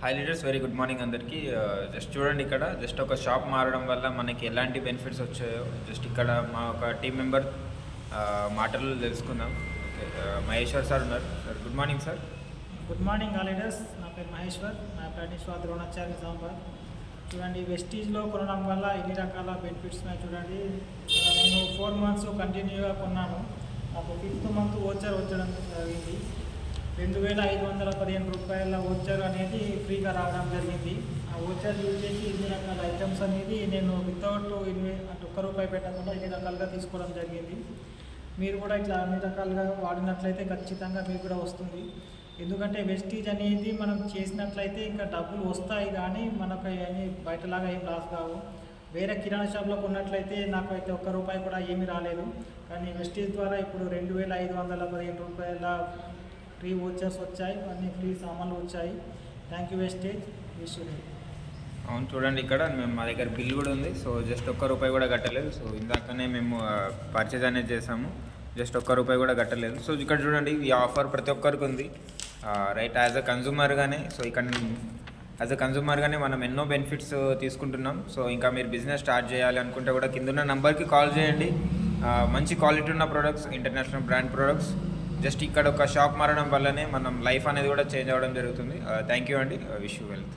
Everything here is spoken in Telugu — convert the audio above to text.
High leaders, very good morning అందరికీ. జస్ట్ చూడండి, ఇక్కడ జస్ట్ ఒక షాప్ మారడం వల్ల మనకి ఎలాంటి బెనిఫిట్స్ వచ్చాయో జస్ట్ ఇక్కడ మా ఒక టీం మెంబర్ మాటలు తెలుసుకుందాం. ఓకే, మహేశ్వర్ సార్ ఉన్నారు. Sir good morning sir. Good morning all leaders. నా పేరు మహేశ్వర్, నా ప్రాణేశ్వర్ ద్రోణాచార్య నిజామాబాద్. చూడండి, వెస్టీజ్లో కొనడం వల్ల ఎన్ని రకాల బెనిఫిట్స్ ఉన్నాయి చూడండి. నేను 4 months కంటిన్యూగా కొన్నాను. నాకు 5th month ఓచర్ వచ్చడం జరిగింది. 2515 రూపాయల ఓచర్ అనేది ఫ్రీగా రావడం జరిగింది. ఆ ఓచర్ యూజ్ చేసి ఇన్ని రకాల ఐటమ్స్ అనేది నేను వితౌట్ ఒక్క రూపాయి పెట్టకుండా ఇన్ని రకాలుగా తీసుకోవడం జరిగింది. మీరు కూడా ఇట్లా అన్ని రకాలుగా వాడినట్లయితే ఖచ్చితంగా మీకు కూడా వస్తుంది. ఎందుకంటే వెస్టీజ్ అనేది మనం చేసినట్లయితే ఇంకా డబ్బులు వస్తాయి, కానీ మనకు ఏమి బయటలాగా ఏం లాస్ కావు. వేరే కిరాణా షాప్లో కొన్నట్లయితే నాకు అయితే ఒక్క రూపాయి కూడా ఏమీ రాలేదు. కానీ వెస్టీజ్ ద్వారా ఇప్పుడు 2515 రూపాయల ఫ్రీ ఓచర్స్ వచ్చాయి, అన్ని ఫ్రీ సామాన్లు వచ్చాయి. Thank you wastage. విష్. అవును, చూడండి ఇక్కడ మా దగ్గర బిల్ కూడా ఉంది. సో జస్ట్ ఒక్క రూపాయి కూడా కట్టలేదు. సో ఇందాకనే మేము పర్చేజ్ అనేది చేసాము, జస్ట్ ఒక్క రూపాయి కూడా కట్టలేదు. సో ఇక్కడ చూడండి, ఈ ఆఫర్ ప్రతి ఒక్కరికి ఉంది, రైట్. యాజ్ అ కన్జ్యూమర్గానే, సో ఇక్కడ యాజ్ అ కన్జ్యూమర్గానే మనం ఎన్నో బెనిఫిట్స్ తీసుకుంటున్నాం. సో ఇంకా మీరు బిజినెస్ స్టార్ట్ చేయాలి అనుకుంటే కూడా కింద నంబర్కి కాల్ చేయండి. మంచి క్వాలిటీ ఉన్న products, international brand products. Just ఇక్కడ ఒక షాప్ మారడం వల్లనే మనం లైఫ్ అనేది కూడా చేంజ్ అవ్వడం జరుగుతుంది. థ్యాంక్ యూ అండి. Wish you wealth.